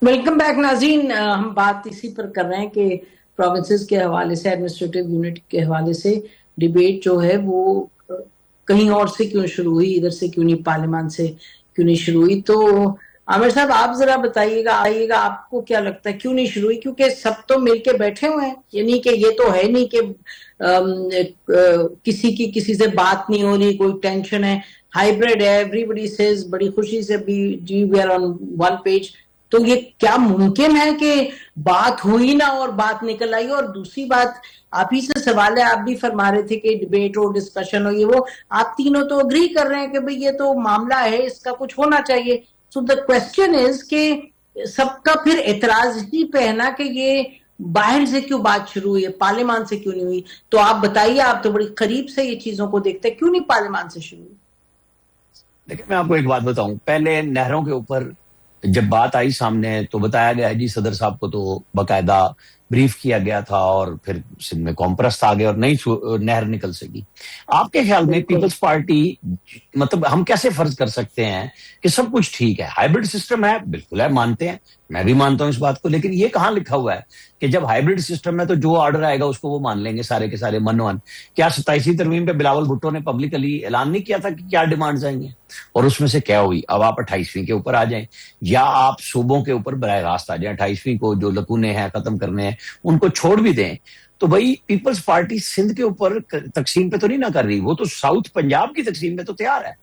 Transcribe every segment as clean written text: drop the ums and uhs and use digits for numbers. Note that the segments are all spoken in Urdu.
ویلکم بیک ناظرین، ہم بات اسی پر کر رہے ہیں کہ پروونسز کے حوالے سے، ایڈمنسٹریٹو یونٹ کے حوالے سے ڈیبیٹ جو ہے وہ کہیں اور سے کیوں شروع ہوئی، ادھر سے کیوں نہیں، پارلیمان سے کیوں نہیں شروع ہوئی. تو عامر صاحب آپ ذرا بتائیے گا آپ کو کیا لگتا ہے کیوں نہیں شروع ہوئی؟ کیونکہ سب تو مل کے بیٹھے ہوئے ہیں، یعنی کہ یہ تو ہے نہیں کہ کسی کی کسی سے بات نہیں ہو رہی، کوئی ٹینشن ہے، ہائیبریڈ ہے، ایوری بڈی سیز بڑی خوشی سے بھی جی we are on one page. تو یہ کیا ممکن ہے کہ بات ہوئی نہ اور بات نکل آئی؟ اور دوسری بات آپ ہی سے سوال ہے، آپ بھی فرما رہے تھے کہ ڈیبیٹ ہو، ڈسکشن ہو، یہ وہ، آپ تینوں تو اگری کر رہے ہیں کہ بھئی یہ تو معاملہ ہے، اس کا کچھ ہونا چاہیے. سو دا کوسچن از کہ سب کا پھر اعتراض ہی پہ ہے نا کہ یہ باہر سے کیوں بات شروع ہوئی ہے، پارلیمان سے کیوں نہیں ہوئی؟ تو آپ بتائیے، آپ تو بڑی قریب سے یہ چیزوں کو دیکھتے ہیں، کیوں نہیں پارلیمان سے شروع ہوئی؟ لیکن میں آپ کو ایک بات بتاؤں، پہلے نہروں کے اوپر جب بات آئی سامنے تو بتایا گیا جی صدر صاحب کو تو باقاعدہ بریف کیا گیا تھا، اور پھر سندھ میں قوم پرست آ گئے اور نہیں نہر نکل سکی. آپ کے خیال میں بالکل. پیپلز پارٹی، مطلب ہم کیسے فرض کر سکتے ہیں کہ سب کچھ ٹھیک ہے؟ ہائیبرڈ سسٹم ہے، بالکل ہے، مانتے ہیں، میں بھی مانتا ہوں اس بات کو، لیکن یہ کہاں لکھا ہوا ہے کہ جب ہائیبرڈ سسٹم ہے تو جو آرڈر آئے گا اس کو وہ مان لیں گے سارے کے سارے من ون؟ کیا 27ویں ترمیم پہ بلاول بھٹو نے پبلکلی اعلان نہیں کیا تھا کہ کیا ڈیمانڈز آئیں گے؟ اور اس میں سے کیا ہوئی؟ اب آپ 28ویں کے اوپر آ جائیں، یا آپ صوبوں کے اوپر براہ راست آ جائیں، 28ویں کو جو لکونے ہیں ختم کرنے ہیں ان کو چھوڑ بھی دیں. تو بھائی پیپلز پارٹی سندھ کے اوپر تقسیم پہ تو نہیں نہ کر رہی، وہ تو ساؤتھ پنجاب کی تقسیم پہ تو تیار ہے.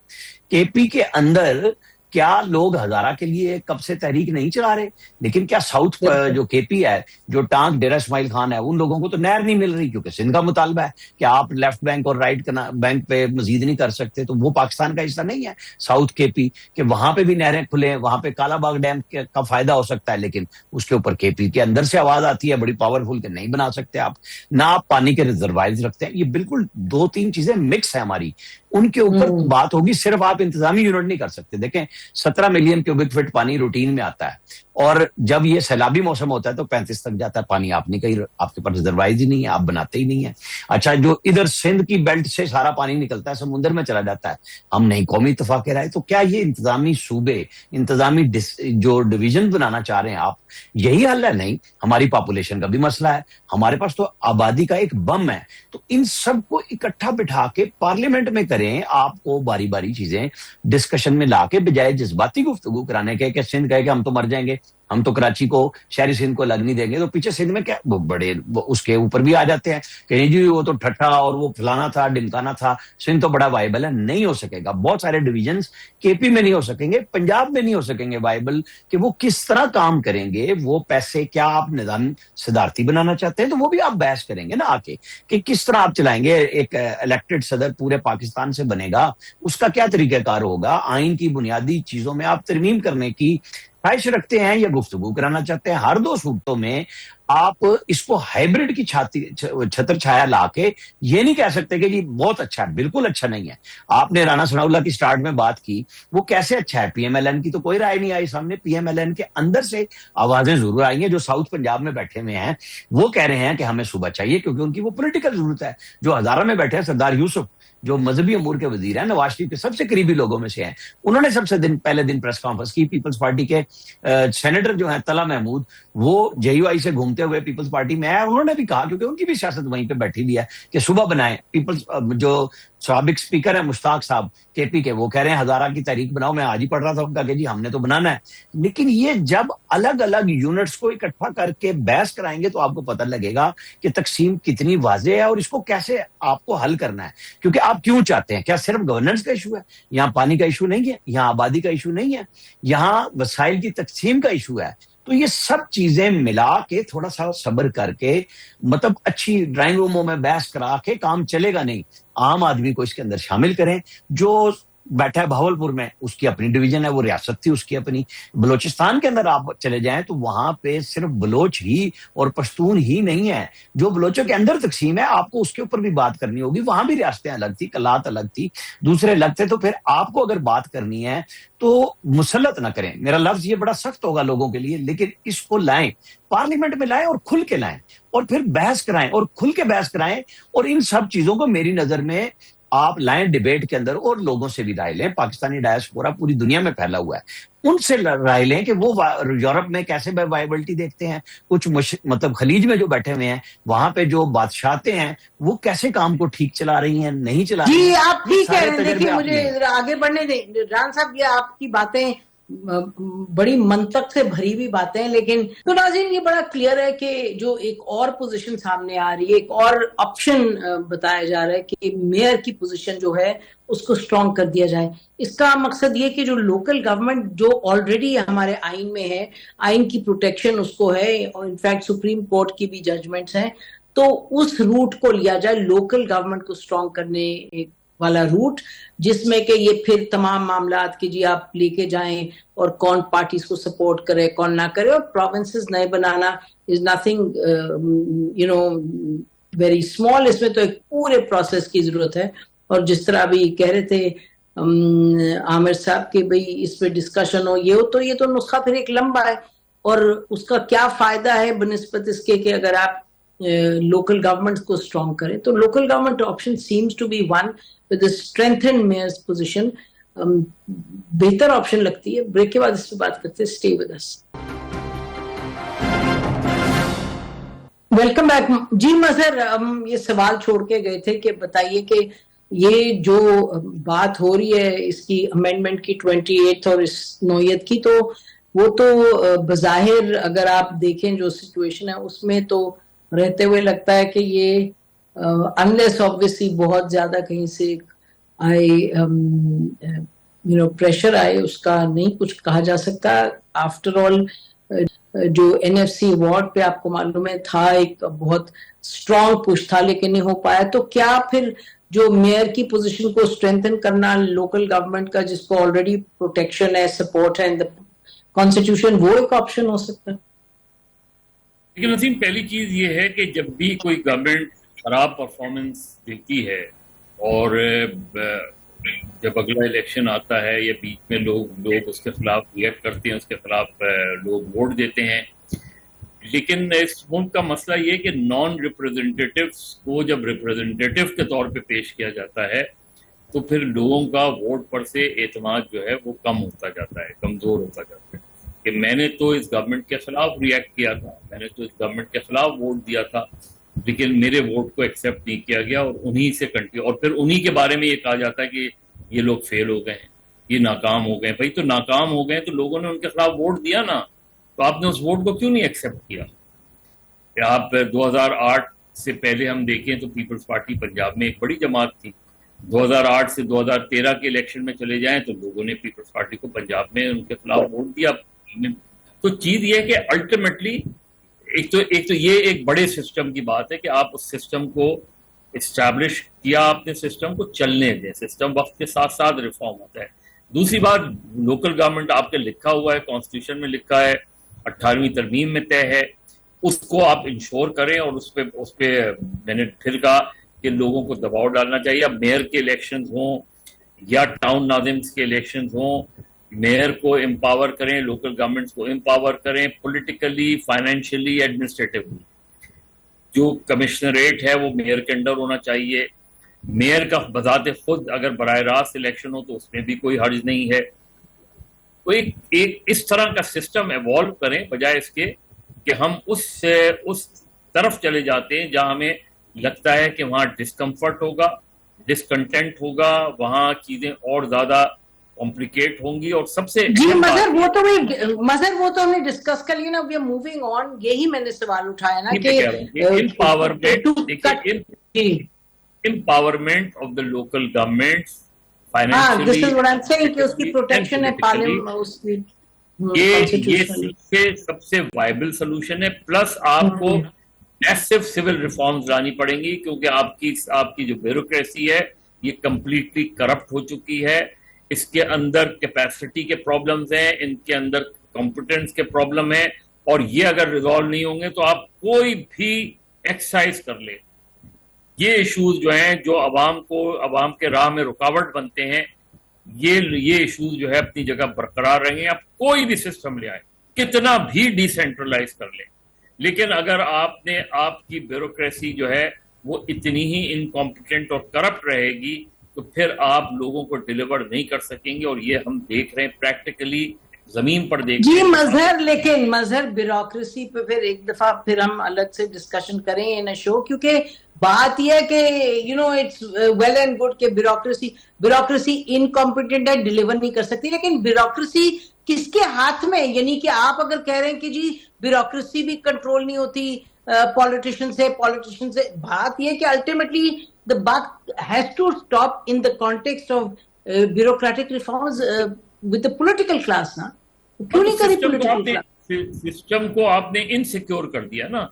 کے پی کے اندر کیا لوگ ہزارہ کے لیے کب سے تحریک نہیں چلا رہے؟ لیکن کیا ساؤتھ جو کے پی ہے، جو ٹانک ڈیرا اسماعیل خان ہے، ان لوگوں کو تو نہر نہیں مل رہی کیونکہ سندھ کا مطالبہ ہے کہ آپ لیفٹ بینک اور رائٹ بینک پہ مزید نہیں کر سکتے. تو وہ پاکستان کا حصہ نہیں ہے ساؤتھ کے پی کہ وہاں پہ بھی نہریں کھلیں، وہاں پہ کالا باغ ڈیم کا فائدہ ہو سکتا ہے، لیکن اس کے اوپر کے پی کے اندر سے آواز آتی ہے بڑی پاورفل کہ نہیں بنا سکتے آپ، نہ آپ پانی کے ریزروائرز رکھتے ہیں. یہ بالکل دو تین چیزیں مکس ہیں ہماری، ان کے اوپر بات ہوگی. صرف آپ انتظامی یونٹ نہیں کر سکتے. دیکھیں 17 ملین کیوبک فٹ پانی روٹین میں آتا ہے، اور جب یہ سیلابی موسم ہوتا ہے تو 35 تک جاتا ہے پانی. آپ نہیں کہیں، آپ کے پاس ریزروائرز ہی نہیں ہے، آپ بناتے ہی نہیں ہے. اچھا، جو ادھر سندھ کی بیلٹ سے سارا پانی نکلتا ہے سمندر میں چلا جاتا ہے، ہم نہیں قومی اتفاق رائے. تو کیا یہ انتظامی صوبے، انتظامی جو ڈویژن بنانا چاہ رہے ہیں آپ، یہی حل ہے؟ نہیں، ہماری پاپولیشن کا بھی مسئلہ ہے، ہمارے پاس تو آبادی کا ایک بم ہے. تو ان سب کو اکٹھا بٹھا کے پارلیمنٹ میں کریں، آپ کو باری باری چیزیں ڈسکشن میں لا کے، بجائے جذباتی گفتگو کرانے کے کہ سندھ کہے کہ ہم تو مر جائیں گے، ہم تو کراچی کو، شہری سندھ کو لگ نہیں دیں گے. تو پیچھے سندھ میں کیا وہ بڑے اس کے اوپر بھی آ جاتے ہیں کہ جی وہ تو ٹھٹھا اور وہ فلانا تھا ڈمکانا تھا، سندھ تو بڑا وائبل ہے. نہیں ہو سکے گا. بہت سارے ڈویژنز کے پی میں نہیں ہو سکیں گے، پنجاب میں نہیں ہو سکیں گے وائبل، کہ وہ کس طرح کام کریں گے. وہ پیسے کیا آپ نظام صدارتی بنانا چاہتے ہیں تو وہ بھی آپ بحث کریں گے نا آ کے کہ کس طرح آپ چلائیں گے. ایک الیکٹڈ صدر پورے پاکستان سے بنے گا، اس کا کیا طریقہ کار ہوگا؟ آئین کی بنیادی چیزوں میں آپ ترمیم کرنے کی خواہش رکھتے ہیں یا گفتگو کرانا چاہتے ہیں؟ ہر دو صورتوں میں آپ اس کو ہائیبرڈ کی چھتر چھایا لا کے یہ نہیں کہہ سکتے کہ جی بہت اچھا ہے. بالکل اچھا نہیں ہے. آپ نے رانا ثناء اللہ کی سٹارٹ میں بات کی، وہ کیسے اچھا ہے؟ پی ایم ایل این کی تو کوئی رائے نہیں آئی سامنے. پی ایم ایل این کے اندر سے آوازیں ضرور آئی ہیں، جو ساؤتھ پنجاب میں بیٹھے ہوئے ہیں وہ کہہ رہے ہیں کہ ہمیں صوبہ چاہیے کیونکہ ان کی وہ پولیٹیکل ضرورت ہے. جو ہزارہ میں بیٹھے ہیں سردار یوسف، جو مذہبی امور کے وزیر ہیں، نواز شریف کے سب سے قریبی لوگوں میں سے ہیں، انہوں نے سب سے پہلے دن پریس کانفرنس کی. پیپلز پارٹی کے سینیٹر جو ہیں طلعت محمود، وہ جے یو آئی سے گھومتے ہوئے پیپلز پارٹی میں آئے، انہوں نے بھی کہا کیونکہ ان کی بھی سیاست وہیں پہ بیٹھی بھی ہے کہ صوبہ بنائیں. پیپلز جو سابق اسپیکر ہیں مشتاق صاحب کے پی کے، وہ کہہ رہے ہیں ہزارہ کی تحریک بناؤ. میں آج ہی پڑھ رہا تھا ان کا کہ جی ہم نے تو بنانا ہے. لیکن یہ جب الگ الگ یونٹس کو اکٹھا کر کے بحث کرائیں گے تو آپ کو پتہ لگے گا کہ تقسیم کتنی واضح ہے اور اس کو کیسے آپ کو حل کرنا ہے. کیونکہ آپ کیوں چاہتے ہیں؟ کیا صرف گورننس کا ایشو ہے؟ یہاں پانی کا ایشو نہیں ہے، یہاں آبادی کا ایشو نہیں ہے، یہاں وسائل کی تقسیم کا ایشو ہے. تو یہ سب چیزیں ملا کے تھوڑا سا صبر کر کے، مطلب اچھی ڈرائنگ روموں میں بحث کرا کے کام چلے گا نہیں. عام آدمی کو اس کے اندر شامل کریں. جو بیٹھا ہے بھاولپور میں، اس کی اپنی ڈویژن ہے، وہ ریاست تھی اس کی اپنی. بلوچستان کے اندر آپ چلے جائیں تو وہاں پہ صرف بلوچ ہی اور پشتون ہی نہیں ہے. جو بلوچوں کے اندر تقسیم ہے آپ کو اس کے اوپر بھی بات کرنی ہوگی. وہاں بھی ریاستیں الگ تھی، کلات الگ تھی، دوسرے الگ تھے. تو پھر آپ کو اگر بات کرنی ہے تو مسلط نہ کریں. میرا لفظ یہ بڑا سخت ہوگا لوگوں کے لیے، لیکن اس کو لائیں، پارلیمنٹ میں لائیں اور کھل کے لائیں، اور پھر بحث کرائیں اور کھل کے بحث کرائیں. اور ان سب چیزوں کو میری نظر میں آپ لائیں ڈیبیٹ کے اندر اور لوگوں سے بھی رائے لیں. پاکستانی ڈائسپورا پوری دنیا میں پھیلا ہوا ہے, ان سے رائے لیں کہ وہ یورپ میں کیسے وائبلٹی دیکھتے ہیں, کچھ مطلب خلیج میں جو بیٹھے ہوئے ہیں وہاں پہ جو بادشاہتیں ہیں وہ کیسے کام کو ٹھیک چلا رہی ہیں, نہیں چلا رہی ہیں. جی آپ ٹھیک کہہ رہے ہیں. دیکھیے مجھے آگے بڑھنے دیں رحان صاحب, یہ آپ کی باتیں بڑی منطق سے بھری ہوئی باتیں ہیں, لیکن تو ناظرین یہ بڑا کلیئر ہے کہ جو ایک اور پوزیشن سامنے آ رہی ہے, ایک اور آپشن بتایا جا رہا ہے کہ میئر کی پوزیشن جو ہے اس کو سٹرونگ کر دیا جائے. اس کا مقصد یہ کہ جو لوکل گورنمنٹ جو آلریڈی ہمارے آئین میں ہے, آئین کی پروٹیکشن اس کو ہے, اور انفیکٹ سپریم کورٹ کی بھی ججمنٹس ہیں, تو اس روٹ کو لیا جائے, لوکل گورنمنٹ کو سٹرونگ کرنے والا روٹ, جس میں کہ یہ پھر تمام معاملات کی جی آپ لے کے جائیں اور کون پارٹیز کو سپورٹ کرے کون نہ کرے, اور پروونسز نئے بنانا از نتھنگ ویری اسمال. اس میں تو ایک پورے پروسیس کی ضرورت ہے. اور جس طرح ابھی کہہ رہے تھے عامر صاحب کہ بھئی اس پہ ڈسکشن ہو, یہ تو نسخہ پھر ایک لمبا ہے, اور اس کا کیا فائدہ ہے بنسبت اس کے کہ اگر آپ لوکل گورنمنٹ کو اسٹرانگ کریں. تو local government option seems to be one with strengthened mayor's position بہتر آپشن لگتی ہے. بریک کے بعد اس پہ بات کرتے ہیں. Stay with us. Welcome back. جی مظہر, ہم یہ سوال چھوڑ کے گئے تھے کہ بتائیے کہ یہ جو بات ہو رہی ہے اس کی امینڈمنٹ کی 28 اور اس نوعیت کی, تو وہ تو بظاہر اگر آپ دیکھیں جو سچویشن ہے اس میں تو رہتے ہوئے لگتا ہے کہ یہ انلیس آبویسلی بہت زیادہ کہیں سے آئے پریشر آئے, اس کا نہیں کچھ کہا جا سکتا. آفٹر آل جو این ایف سی ایوارڈ پہ آپ کو معلوم ہے تھا ایک بہت اسٹرانگ پش تھا, لیکن نہیں ہو پایا. تو کیا پھر جو میئر کی پوزیشن کو اسٹرینتھن کرنا لوکل گورنمنٹ کا, جس کو آلریڈی پروٹیکشن ہے, سپورٹ ہے کانسٹیٹیوشن, وہ ایک آپشن ہو سکتا ہے؟ لیکن نسیم, پہلی چیز یہ ہے کہ جب بھی کوئی گورنمنٹ خراب پرفارمنس دیتی ہے اور جب اگلا الیکشن آتا ہے یا بیچ میں لوگ اس کے خلاف ریئیکٹ کرتے ہیں, اس کے خلاف لوگ ووٹ دیتے ہیں. لیکن اس ملک کا مسئلہ یہ کہ نان ریپرزنٹیٹیوز کو جب ریپرزنٹیٹیو کے طور پہ پیش کیا جاتا ہے تو پھر لوگوں کا ووٹ پر سے اعتماد جو ہے وہ کم ہوتا جاتا ہے, کمزور ہوتا جاتا ہے. کہ میں نے تو اس گورنمنٹ کے خلاف ریئیکٹ کیا تھا, میں نے تو اس گورنمنٹ کے خلاف ووٹ دیا تھا, لیکن میرے ووٹ کو ایکسیپٹ نہیں کیا گیا, اور انہی سے کنٹینیو, اور پھر انہی کے بارے میں یہ کہا جاتا ہے کہ یہ لوگ فیل ہو گئے ہیں, یہ ناکام ہو گئے. بھائی تو ناکام ہو گئے تو لوگوں نے ان کے خلاف ووٹ دیا نا, تو آپ نے اس ووٹ کو کیوں نہیں ایکسیپٹ کیا؟ کہ آپ 2008 سے پہلے ہم دیکھیں تو پیپلز پارٹی پنجاب میں ایک بڑی جماعت تھی. 2008 سے 2013 کے الیکشن میں چلے جائیں تو لوگوں نے پیپلز پارٹی کو پنجاب میں ان کے خلاف ووٹ دیا. تو چیز یہ ہے کہ الٹیمیٹلی ایک تو یہ ایک بڑے سسٹم کی بات ہے کہ آپ اس سسٹم کو اسٹیبلش کیا, آپ نے سسٹم کو چلنے دیں, سسٹم وقت کے ساتھ ساتھ ریفارم ہوتا ہے. دوسری بات, لوکل گورنمنٹ آپ کے لکھا ہوا ہے, کانسٹیٹیوشن میں لکھا ہے, 18ویں ترمیم میں طے ہے, اس کو آپ انشور کریں. اور اس پہ میں نے پھر کہا کہ لوگوں کو دباؤ ڈالنا چاہیے. اب میئر کے الیکشنز ہوں یا ٹاؤن ناظمز کے الیکشنز ہوں, میئر کو امپاور کریں, لوکل گورنمنٹس کو امپاور کریں, پولیٹیکلی, فائنینشلی, ایڈمنسٹریٹولی. جو کمشنریٹ ہے وہ میئر کے انڈر ہونا چاہیے. میئر کا بذات خود اگر براہ راست الیکشن ہو تو اس میں بھی کوئی حرج نہیں ہے. تو ایک اس طرح کا سسٹم ایوالو کریں, بجائے اس کے کہ ہم اس طرف چلے جاتے ہیں جہاں ہمیں لگتا ہے کہ وہاں ڈسکمفرٹ ہوگا, ڈسکنٹینٹ ہوگا, وہاں چیزیں اور زیادہ کمپلیکیٹ ہوں گی. اور سب سے جی مظہر وہ تو ہم نے ڈسکس کر لیا نا, وی آر موونگ آن. یہی میں نے سوال اٹھایا نا کہ empowerment of the local government یہ سب سے وائبل سولوشن ہے. پلس آپ کو میسو سول ریفارمز لانی پڑیں گی, کیونکہ آپ کی جو بیوروکریسی ہے یہ کمپلیٹلی کرپٹ ہو چکی ہے. اس کے اندر کیپیسٹی کے پرابلمز ہیں, ان کے اندر کمپیٹنس کے پرابلم ہیں, اور یہ اگر ریزالو نہیں ہوں گے تو آپ کوئی بھی ایکسرسائز کر لیں, یہ ایشوز جو ہیں جو عوام کے راہ میں رکاوٹ بنتے ہیں, یہ ایشوز جو ہے اپنی جگہ برقرار رہیں گے. آپ کوئی بھی سسٹم لے آئیں, کتنا بھی ڈیسینٹرلائز کر لیں, لیکن اگر آپ کی بیوروکریسی جو ہے وہ اتنی ہی انکمپیٹنٹ اور کرپٹ رہے گی تو پھر آپ لوگوں کو ڈیلیور نہیں کر سکیں گے. اور یہ ہم دیکھ رہے ہیں پریکٹیکلی زمین پر دیکھ جی رہے ہیں. مظہر، لیکن مظہر بیوروکریسی پہ پھر ایک دفعہ پھر ہم الگ سے ڈسکشن کریں ان شو، کیونکہ بات یہ ہے کہ اٹس ویل اینڈ گڈ کہ بیوروکریسی انکمپیٹنٹ ہے، ڈیلیور نہیں کر سکتی، لیکن بیوروکریسی کس کے ہاتھ میں؟ یعنی کہ آپ اگر کہہ رہے ہیں کہ جی بیوروکریسی بھی کنٹرول نہیں ہوتی پالیٹیشین سے، بات یہ کہ ultimately the buck has to stop in the context of bureaucratic reforms with the political class نا. کیوں نہیں کری political class؟ سسٹم کو آپ نے انسیکیور کر دیا نا.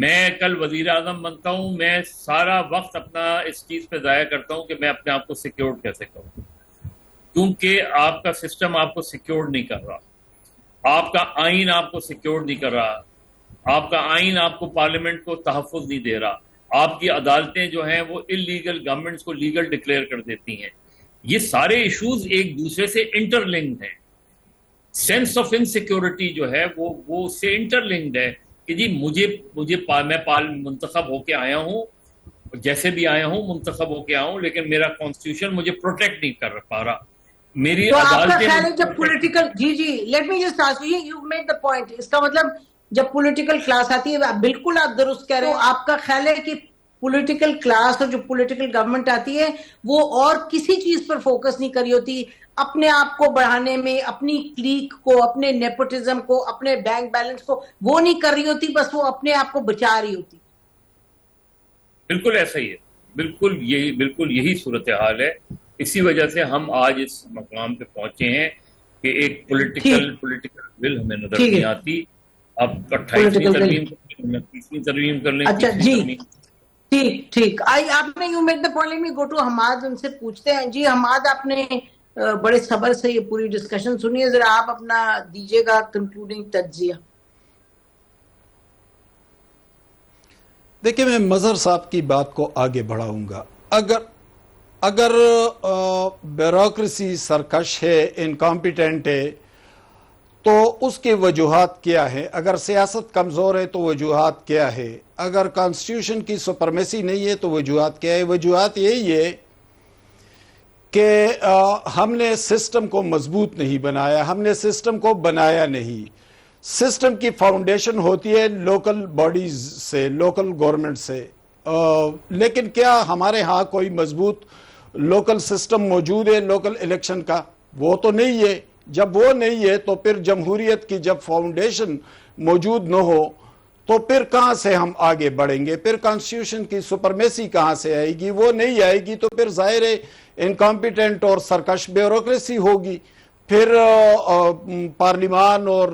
میں کل وزیر اعظم بنتا ہوں، میں سارا وقت اپنا اس چیز پہ ضائع کرتا ہوں کہ میں اپنے آپ کو سیکیور کیسے کروں، کیونکہ آپ کا سسٹم آپ کو سیکیور نہیں کر رہا، آپ کا آئین آپ کو سیکیور نہیں کر رہا، آپ کا آئین آپ کو پارلیمنٹ کو تحفظ نہیں دے رہا، آپ کی عدالتیں جو ہیں وہ انلیگل گورنمنٹس کو لیگل ڈکلیئر کر دیتی ہیں. یہ سارے ایشوز ایک دوسرے سے انٹر لنکڈ ہیں. سینس آف انسیکیورٹی جو ہے وہ اس سے انٹر لنکڈ ہے کہ جی میں منتخب ہو کے آیا ہوں، جیسے بھی آیا ہوں منتخب ہو کے آیا ہوں، لیکن میرا کانسٹیٹیوشن مجھے پروٹیکٹ نہیں کر پا رہا. میری تو آپ کا خیال ہے عدالتیں جب پولیٹیکل جی let me just ask you made the point, اس کا مطلب جب پولیٹیکل کلاس آتی ہے، بالکل آپ درست کہہ رہے ہیں، آپ کا خیال ہے کہ پولیٹیکل کلاس اور جو پولیٹیکل گورنمنٹ آتی ہے وہ اور کسی چیز پر فوکس نہیں کری ہوتی، اپنے آپ کو بڑھانے میں، اپنی کلیک کو، اپنے نیپوٹزم کو، اپنے بینک بیلنس کو وہ نہیں کر رہی ہوتی، بس وہ اپنے آپ کو بچا رہی ہوتی. بالکل ایسا ہی ہے، بالکل یہی صورتحال ہے. اسی وجہ سے ہم آج اس مقام پہ پہنچے ہیں کہ ایک پولیٹیکل ول ہمیں نظر نہیں آتی. اب 28ویں ترمیم 29ویں ترمیم کر لیں. اچھا جی ٹھیک آپ نے you make the point. Let me go to Hammad, ان سے پوچھتے ہیں. جی حماد، آپ نے بڑے صبر سے یہ پوری ڈسکشن سنی ہے، ذرا آپ اپنا دیجیے گا کنکلوڈنگ تجزیہ. دیکھیں میں مظہر صاحب کی بات کو آگے بڑھاؤں گا. اگر بیوروکریسی سرکش ہے، انکمپیٹنٹ ہے، تو اس کے وجوہات کیا ہے؟ اگر سیاست کمزور ہے تو وجوہات کیا ہے؟ اگر کانسٹیٹیوشن کی سپرمیسی نہیں ہے تو وجوہات کیا ہے؟ وجوہات یہی ہے کہ ہم نے سسٹم کو مضبوط نہیں بنایا، ہم نے سسٹم کو بنایا نہیں. سسٹم کی فاؤنڈیشن ہوتی ہے لوکل باڈیز سے، لوکل گورنمنٹ سے، لیکن کیا ہمارے ہاں کوئی مضبوط لوکل سسٹم موجود ہے لوکل الیکشن کا؟ وہ تو نہیں ہے. جب وہ نہیں ہے تو پھر جمہوریت کی جب فاؤنڈیشن موجود نہ ہو تو پھر کہاں سے ہم آگے بڑھیں گے؟ پھر کانسٹیٹیوشن کی سپرمیسی کہاں سے آئے گی؟ وہ نہیں آئے گی تو پھر ظاہر ہے انکمپیٹنٹ اور سرکش بیوروکریسی ہوگی. پھر پارلیمان اور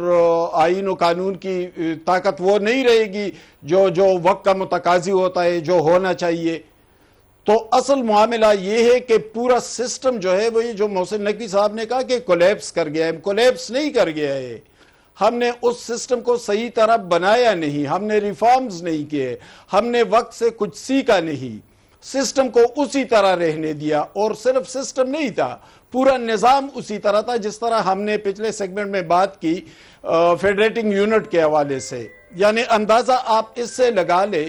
آئین و قانون کی طاقت وہ نہیں رہے گی جو وقت کا متقاضی ہوتا ہے، جو ہونا چاہیے. تو اصل معاملہ یہ ہے کہ پورا سسٹم جو ہے وہی جو محسن نقوی صاحب نے کہا کہ کولیپس کر گیا ہے. کولیپس نہیں کر گیا ہے، ہم نے اس سسٹم کو صحیح طرح بنایا نہیں، ہم نے ریفارمز نہیں کیے، ہم نے وقت سے کچھ سیکھا نہیں، سسٹم کو اسی طرح رہنے دیا. اور صرف سسٹم نہیں تھا، پورا نظام اسی طرح تھا جس طرح ہم نے پچھلے سیگمنٹ میں بات کی فیڈریٹنگ یونٹ کے حوالے سے. یعنی اندازہ آپ اس سے لگا لے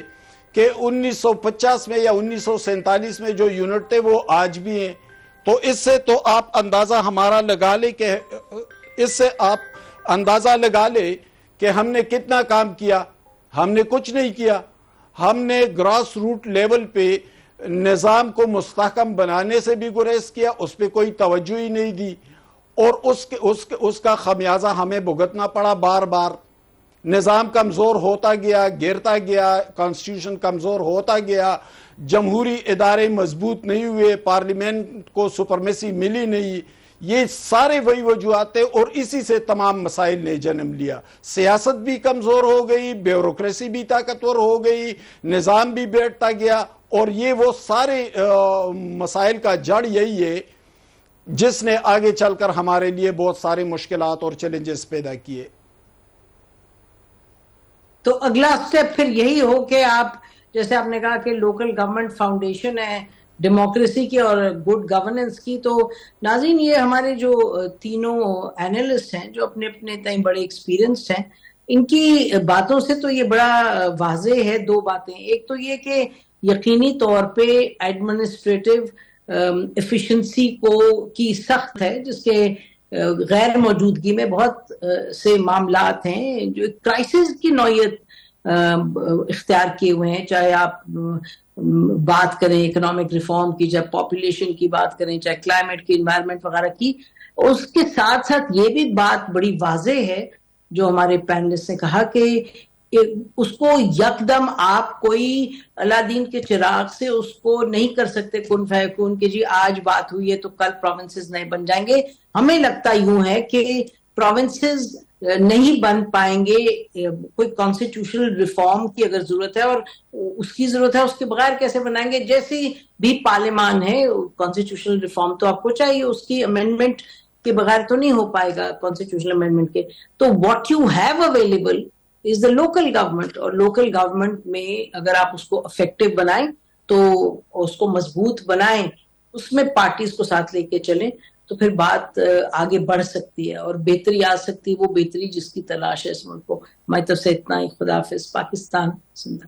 کہ 1950 میں یا 1947 میں جو یونٹ تھے وہ آج بھی ہیں. تو اس سے تو آپ اندازہ ہمارا لگا لے کہ اس سے آپ اندازہ لگا لے کہ ہم نے کتنا کام کیا. ہم نے کچھ نہیں کیا. ہم نے گراس روٹ لیول پہ نظام کو مستحکم بنانے سے بھی گریز کیا، اس پہ کوئی توجہ ہی نہیں دی، اور اس کا خمیازہ ہمیں بھگتنا پڑا بار بار. نظام کمزور ہوتا گیا، گرتا گیا، کانسٹیٹیوشن کمزور ہوتا گیا، جمہوری ادارے مضبوط نہیں ہوئے، پارلیمنٹ کو سپرمیسی ملی نہیں. یہ سارے وہی وجوہات ہیں اور اسی سے تمام مسائل نے جنم لیا. سیاست بھی کمزور ہو گئی، بیوروکریسی بھی طاقتور ہو گئی، نظام بھی بیٹھتا گیا، اور یہ وہ سارے مسائل کا جڑ یہی ہے جس نے آگے چل کر ہمارے لیے بہت سارے مشکلات اور چیلنجز پیدا کیے. تو اگلا سٹیپ پھر یہی ہو کہ آپ جیسے آپ نے کہا کہ لوکل گورنمنٹ فاؤنڈیشن ہے ڈیموکریسی کی اور گڈ گورننس کی. تو ناظرین یہ ہمارے جو تینوں اینالسٹ ہیں جو اپنے اپنے تئیں بڑے ایکسپیرینسڈ ہیں، ان کی باتوں سے تو یہ بڑا واضح ہے. دو باتیں، ایک تو یہ کہ یقینی طور پہ ایڈمنسٹریٹو ایفیشنسی کی سخت ہے، جس کے غیر موجودگی میں بہت سے معاملات ہیں جو کرائسس کی نوعیت اختیار کیے ہوئے ہیں، چاہے آپ بات کریں اکنامک ریفارم کی، چاہے پاپولیشن کی بات کریں، چاہے کلائمیٹ کی، انوائرمنٹ وغیرہ کی. اس کے ساتھ ساتھ یہ بھی بات بڑی واضح ہے جو ہمارے پینلسٹ نے کہا کہ اس کو یکدم آپ کوئی الادین کے چراغ سے اس کو نہیں کر سکتے کن فیکون کہ جی آج بات ہوئی ہے تو کل پروونسز نہیں بن جائیں گے. ہمیں لگتا یوں ہے کہ پروونسز نہیں بن پائیں گے. کوئی کانسٹیٹیوشنل ریفارم کی اگر ضرورت ہے، اور اس کی ضرورت ہے، اس کے بغیر کیسے بنائیں گے؟ جیسی بھی پارلیمان ہے، کانسٹیٹیوشنل ریفارم تو آپ کو چاہیے، اس کی امینڈمنٹ کے بغیر تو نہیں ہو پائے گا کانسٹیٹیوشنل امینڈمنٹ کے. تو what you have available is the local government, اور لوکل گورنمنٹ میں اگر آپ اس کو افیکٹو بنائیں تو اس کو مضبوط بنائیں، اس میں پارٹیز کو ساتھ لے کے چلیں، تو پھر بات آگے بڑھ سکتی ہے اور بہتری آ سکتی ہے، وہ بہتری جس کی تلاش ہے اس ملک کو. ہماری طرف سے اتنا ہی. خدا حافظ. پاکستان زندہ.